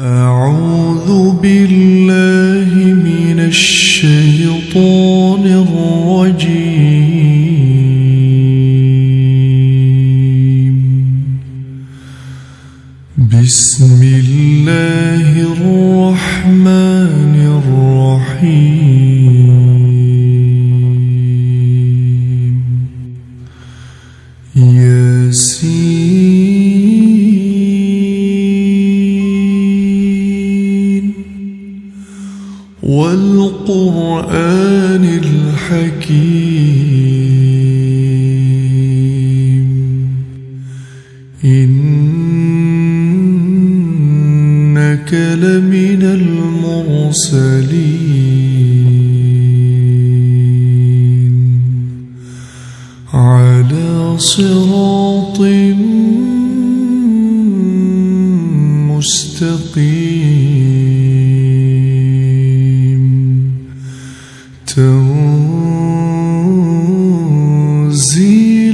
أعوذ بالله من الشيطان الرجيم. بسم الله الرحمن الرحيم. ياسين والقرآن الحكيم. إنك لمن المرسلين على صراط مستقيم. تنزيل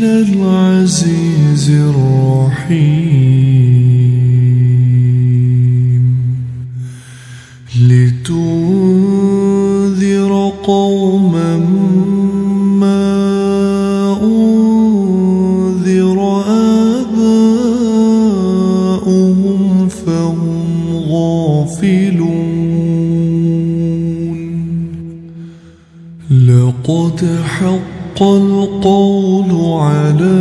العزيز الرحيم. لتنذر قوما ما أنذر آباؤهم فهم غافلون. لقد حق القول على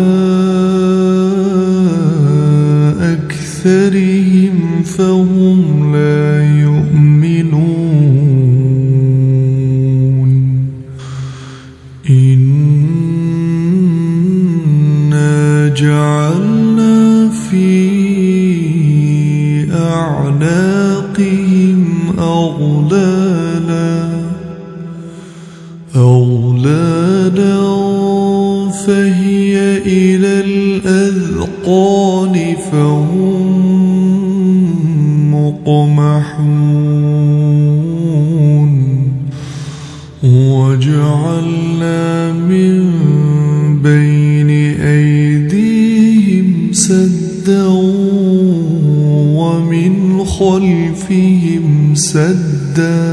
أكثرهم فهم لا يؤمنون. إنا جعلنا في أعناقهم أغلالا فهي إلى الأذقان فهم مقمحون. وجعلنا من بين أيديهم سدا ومن خلفهم سدا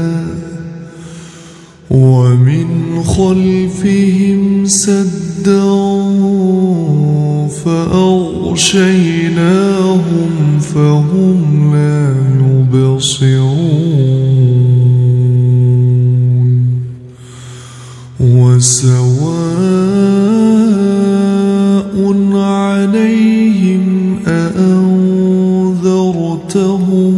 فأغشيناهم فهم لا يبصرون. وسواء عليهم أأنذرتهم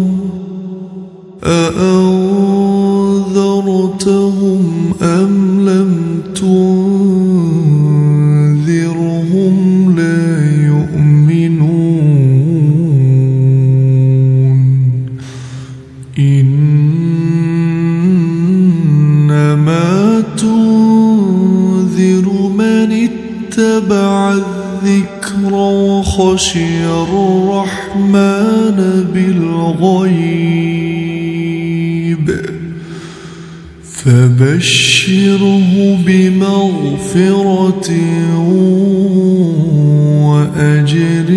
أم لم تنذرهم لا يؤمنون. إنما تنذر من اتبع الذكر وخشي الرحمن بالغيب فبشره بمغفرة وأجر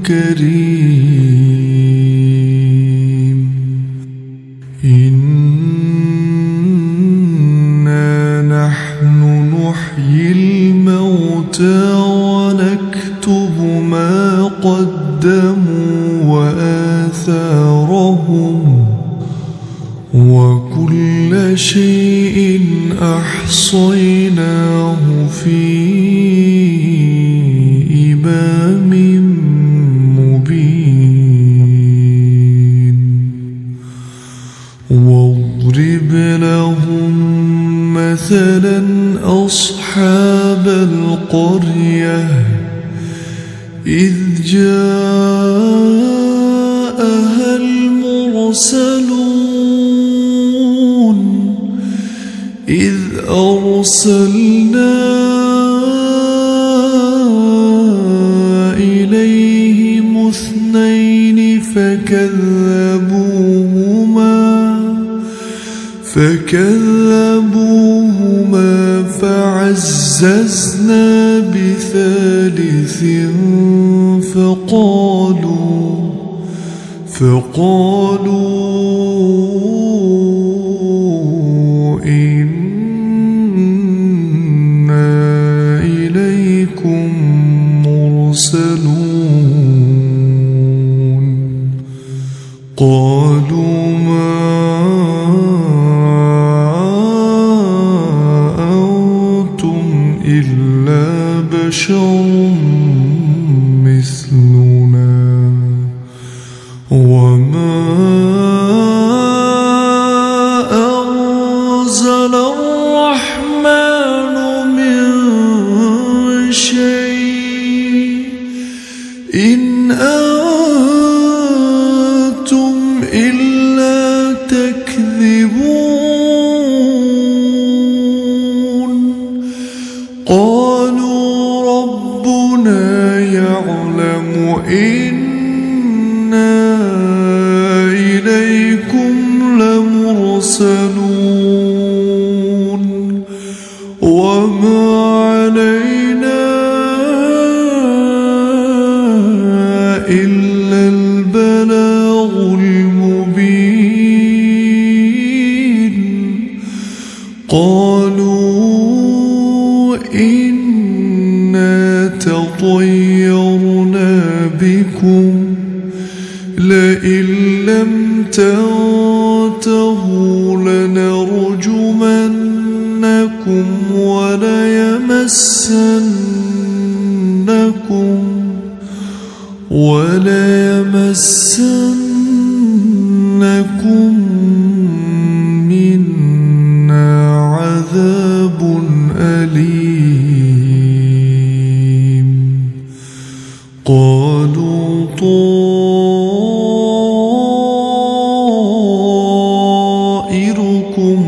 كريم. إنا نحن نحيي الموتى ونكتب ما قدموا وآثارهم وكل شيء أحصيناه في إمام مبين. واضرب لهم مثلا أصحاب القرية إذ جاءها المرسلون إذ أرسلنا إليهم اثنين فكذبوهما فعززنا بثالث فقالوا إنا إليكم مرسلون قالوا ما أنتم إلا بشر مثلنا وما أنزل الرحمن من شيء إن أنتم إلا تكذبون قالوا ربنا يعلم إنا إليكم لمرسلون وما علينا إلا البلاغ المبين قالوا إنا تطيرنا بكم لئن لم تنتهوا لنرجمنكم وليمسنكم منا عذاب أليم قالوا طائركم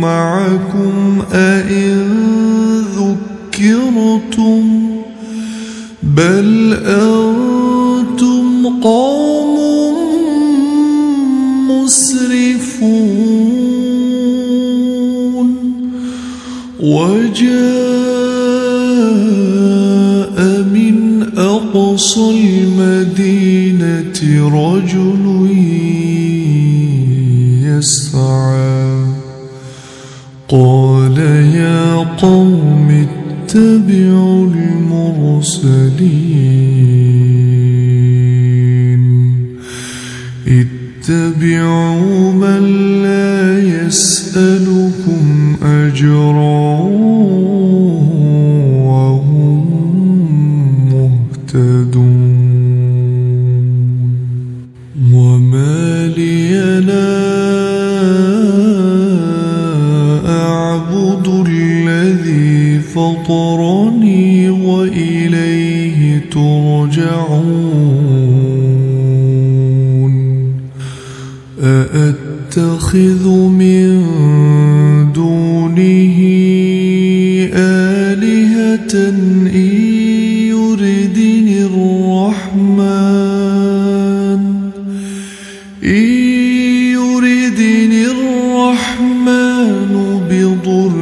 معكم أئن ذكرتم بل أنتم قوم مسرفون وجاء من أقصى المدينة رجل يسعى قال يا قوم اتبعوا المرسلين اتبعوا من لا يسألكم أجرا وهم مهتدون وما لي لا أعبد الذي فطرني وإليه ترجعون أأتخذ من دونه آلهة إن يردني الرحمن بضر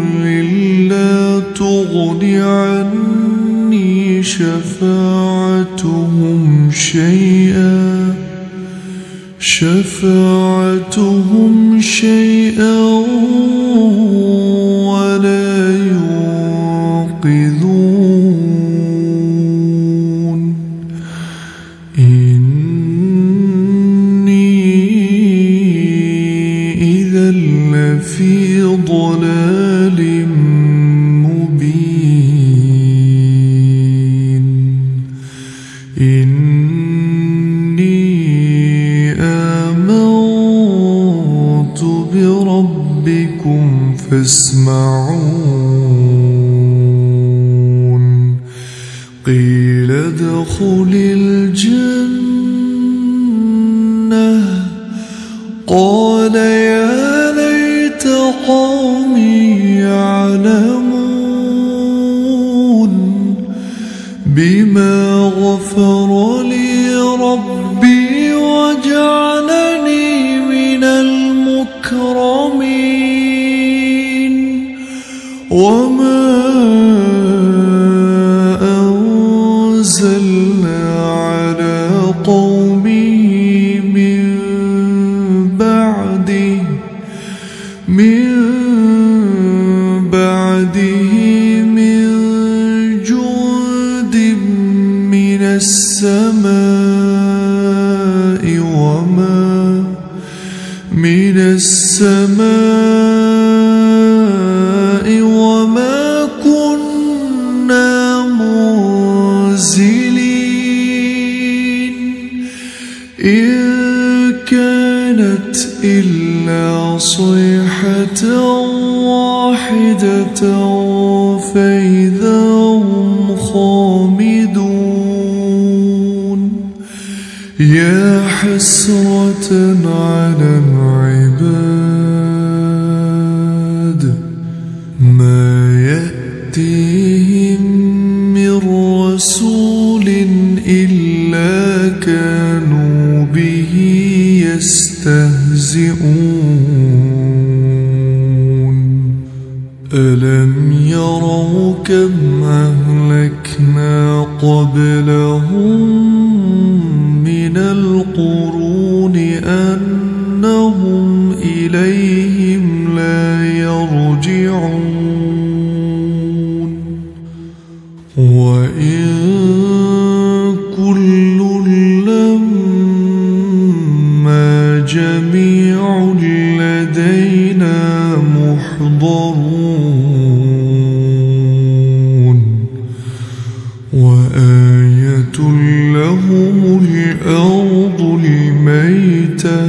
لا تغن عني شفاعتهم شيئا ولا ينقذون إني إذا لفي ضلال مبين إني آمنت بربكم فاسمعون قيل ادخل الجنة قال يا ليت قومي يعلمون بما غفر لي ربي وجعلني من المكرمين وما أنزلنا على قومه من من السماء وما كنا منزلين إن كانت إلا صيحة واحدة فإذا هم خامدون يا حسرة على العباد ما يأتيهم من رسول إلا كانوا به يستهزئون ألم يروا كم أهلكنا قبلهم من القرون أنهم إليهم لا يرجعون وإن كل لما جميع لدينا محضرون وآية لهم الأرض الميتة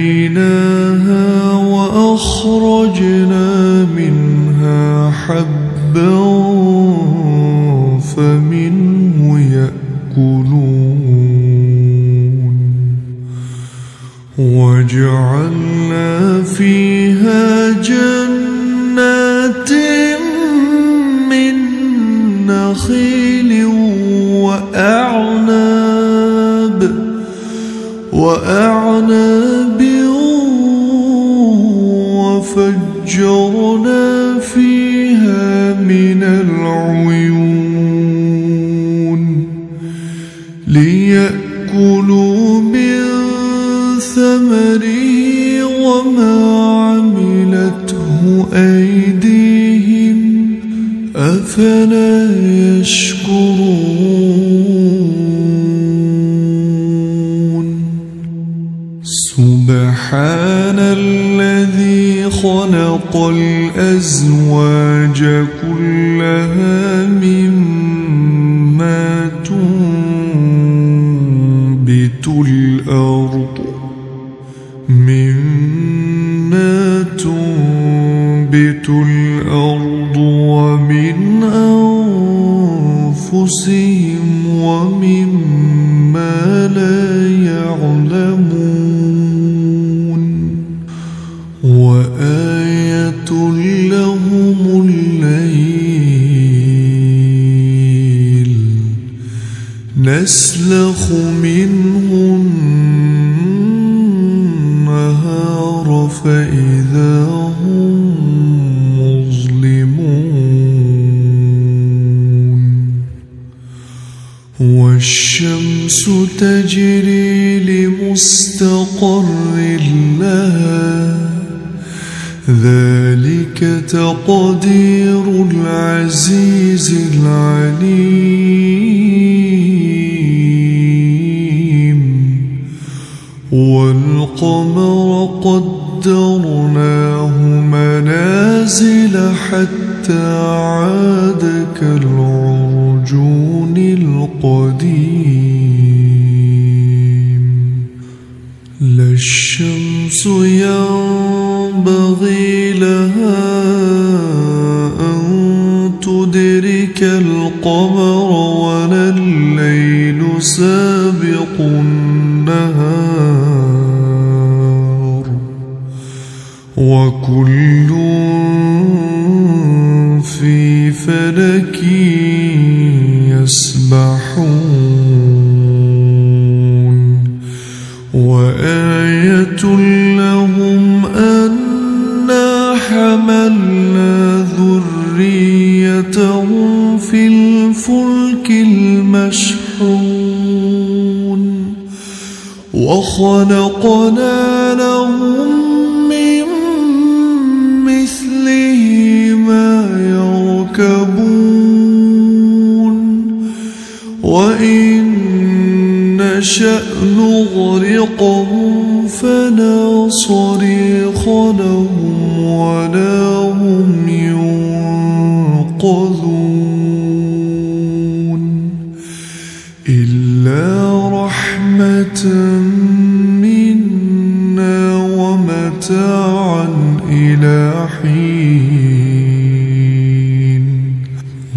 أحييناها وأخرجنا منها حبا فمنه يأكلون وجعلنا فيها جنات من نخيل وأعناب وفجرنا فيها من العيون ليأكلوا من ثمره وما عملته أيديهم أفلا يشكرون سبحان الذي خلق الأزواج كلها مما تنبت الأرض ومن أنفسهم ومما لا يعلمون وآية لهم الليل نسلخ منه النهار فإذا هم مظلمون والشمس تجري لمستقر لها ذلك تقدير العزيز العليم والقمر قدرناه منازل حتى عاد كالعرجون القديم لا الشمس ينبغي لها أن تدرك القمر ولا الليل سابق النهار وكل في فلك يسبحون وآية لهم أنا حملنا ذريتهم في الفلك المشحون وخلقنا لهم من مثله ما يركبون وإن نشأ نغرقهم فلا صريخ لهم ولا هم ينقذون إلا رحمة منا ومتاعا إلى حين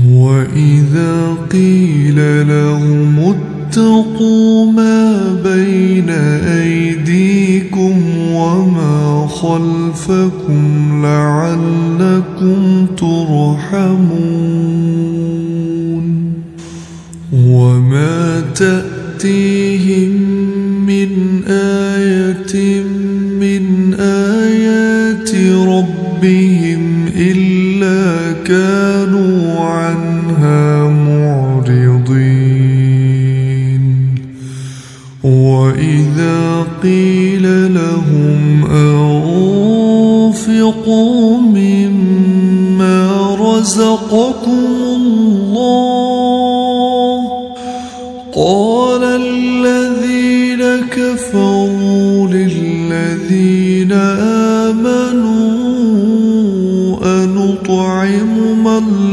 وإذا قيل لهم اتقوا ما بين أيديكم وما خلفكم لعلكم ترحمون وما تأتيهم من آية من آيات ربهم إلا كانوا عنها معرضين وإذا قيل لهم أنفقوا مما رزقكم الله قال الذين كفروا للذين آمنوا أنطعم من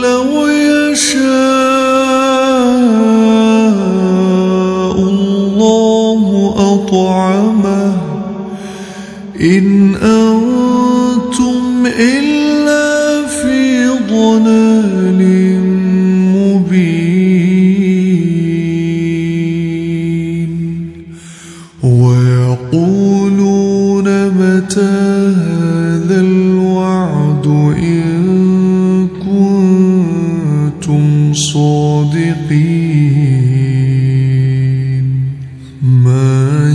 لو يشاء الله أطعمه إن أنتم إلا في ضلال مبين ويقولون متى هذا الوعد إن كنتم صادقين ما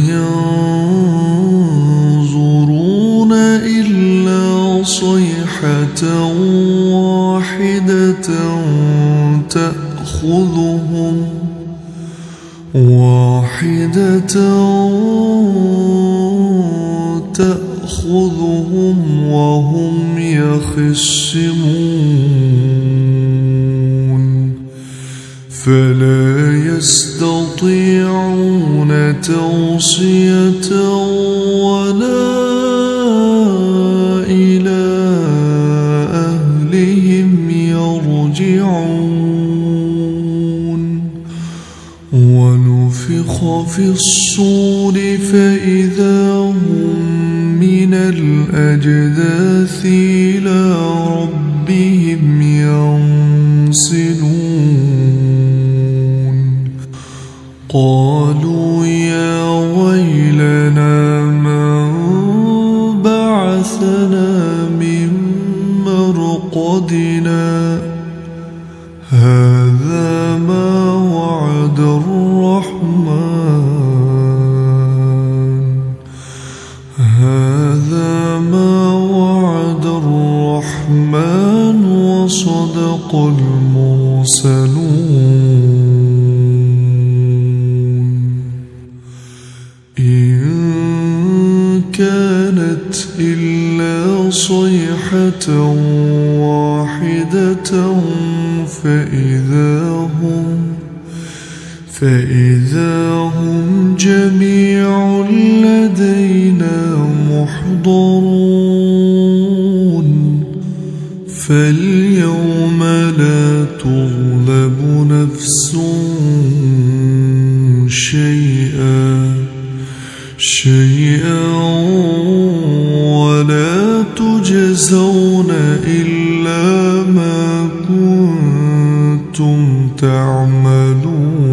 ينظرون إلا صيحة واحدة تأخذهم وهم يخصمون فلا يستطيعون توصية ولا إلى أهلهم يرجعون ونفخ في الصور فإذا هم من الأجداث إلى ربهم ينسلون قالوا يا ويلنا من بعثنا من مرقدنا هذا ما وعد الرحمن وصدق المرسلون إن كانت إلا صيحة واحدة فإذا هم جميع لدينا محضرون فاليوم لا تظلم نفس شيئا ولا تجزون إلا ما كنتم تعملون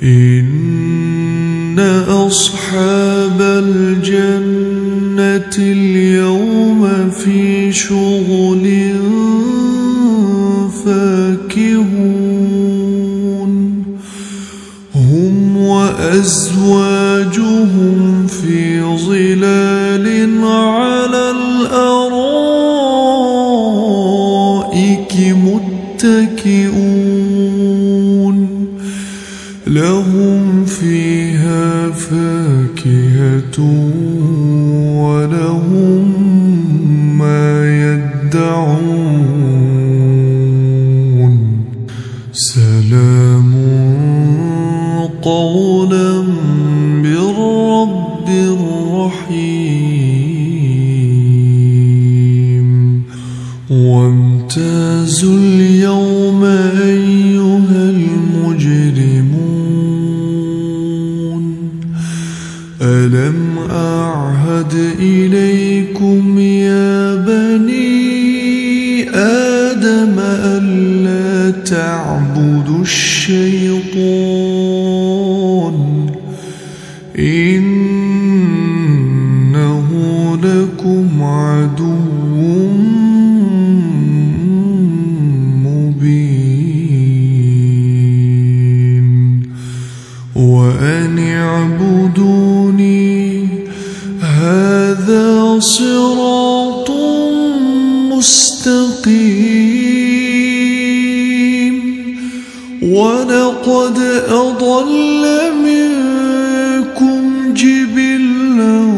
إن أصحاب الجنة اليوم في شغل فاكهون هم وأزواجهم في ظلال على الأرائك متكئون لهم فيها فاكهة ولهم ما يدعون سلام قولا من رب رحيم وامتازوا اليوم أيها المجرمون ألم أعهد إليكم يا بني آدم ألا تعبدوا الشيطان إنه لكم عدو مبين وأن اعبدوني هذا صراط مستقيم ولقد أضل منكم جبلا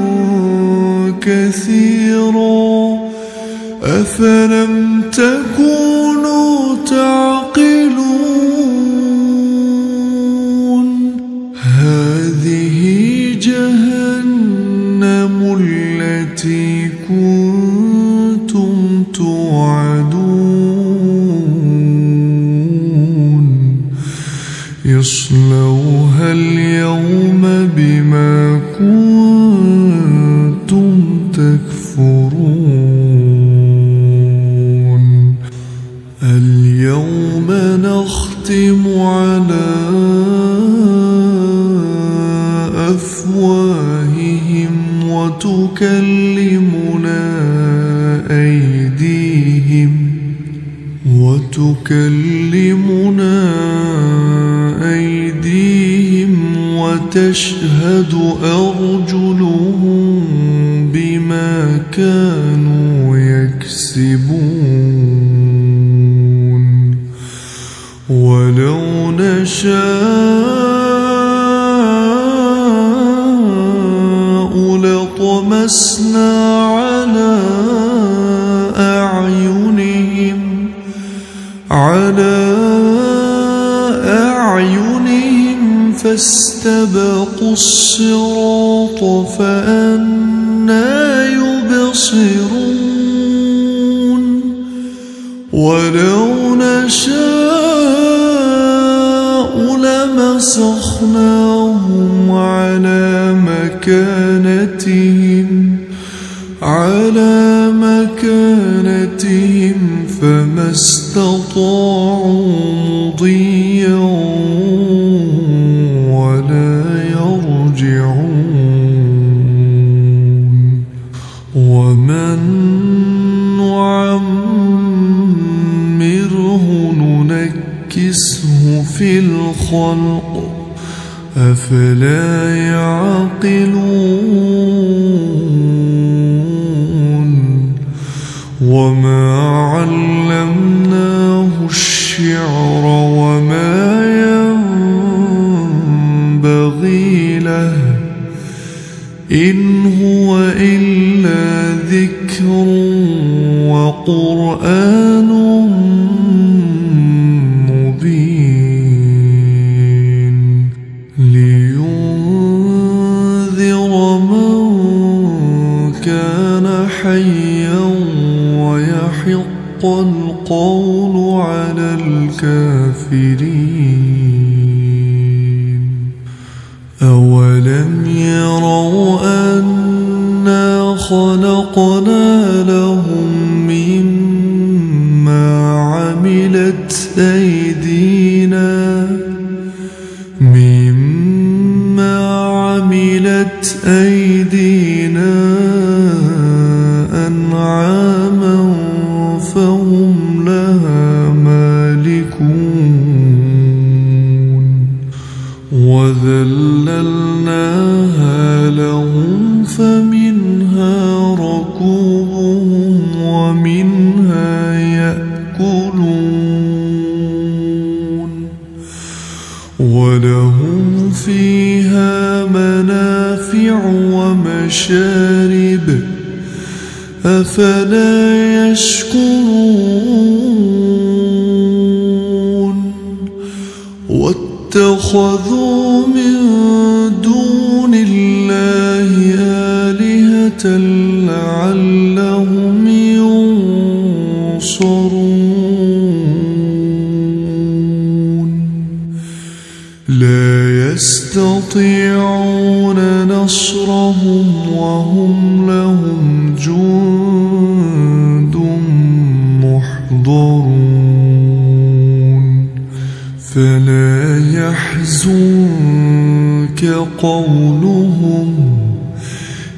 كثيرا أفلم تكونوا تعقلون هذه جهنم التي كنتم توعدون اصلوها اليوم بما كنتم تكفرون اليوم نختم على أفواههم وتكلمنا أيديهم وتشهد أرجلهم بما كانوا يكسبون ولو نشاء لطمسنا على أعينهم فاستبقوا الصراط فأنى يبصرون ولو نشاء لمسخناهم على مكانتهم فما استطاعوا مضيا ولا يرجعون ومن نعمره ننكسه في الخلق أفلا يعقلون وما علمناه الشعر وما ينبغي له إن هو إلا ذكر وقرآن مبين لينذر من كان حيا ويحق القول على الكافرين أولم يروا أنا خلقنا لهم مما عملت أيدينا أنعاما فهم لها مالكون وذللناها لهم فمنها ركوبهم ومنها يأكلون ولهم فيها منافع ومشارب أفلا يشكرون واتخذوا من دون الله آلهة لعلهم ينصرون لا يستطيعون نصرهم وهم لهم جند محضرون فلا يحزنك قولهم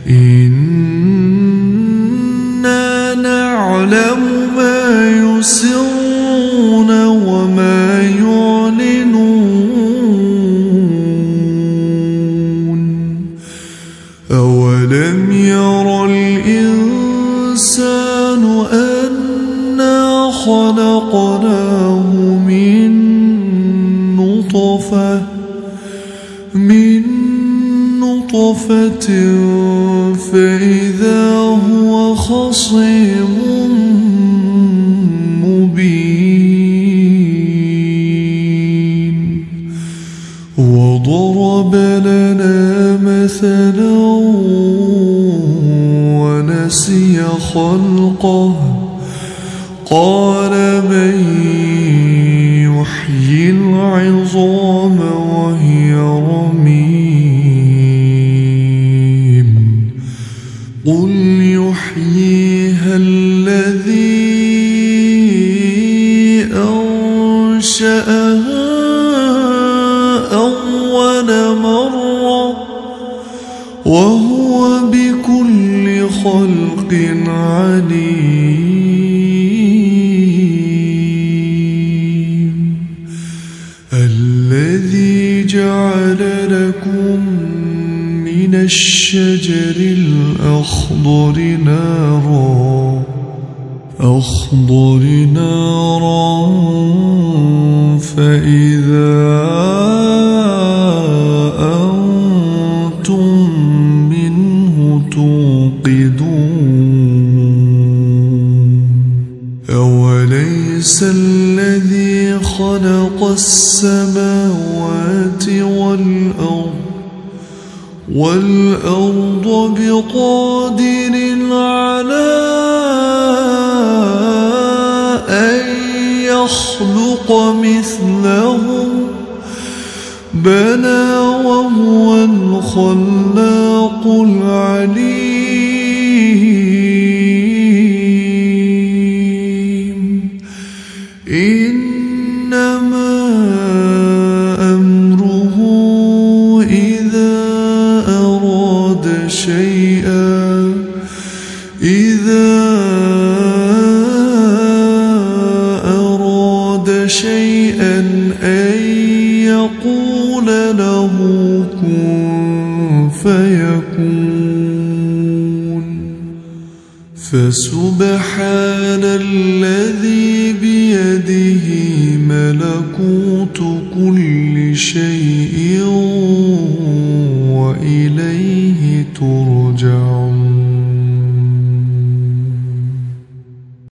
إنا نعلم ما يسرون وما يعلنون أولم ير الإنسان أنا خلقناه من نطفة فإذا هو خصيم مبين وضرب لنا مثلا ونسي خلقه قال من يحيي العظام وهي رميم قل يحييها الذي أنشأها أول مرة وهو بكل خلق عليم الذي جعل لكم من الشجر الأخضر نارا فإذا أنتم منه توقدون أوليس الذي خلق السماوات والأرض بقادر على أن يخلق مثلهم بلى وهو الخلاق العليم إنما أمره إذا أراد شيئا أن يقول له كن فيكون فسبحان الله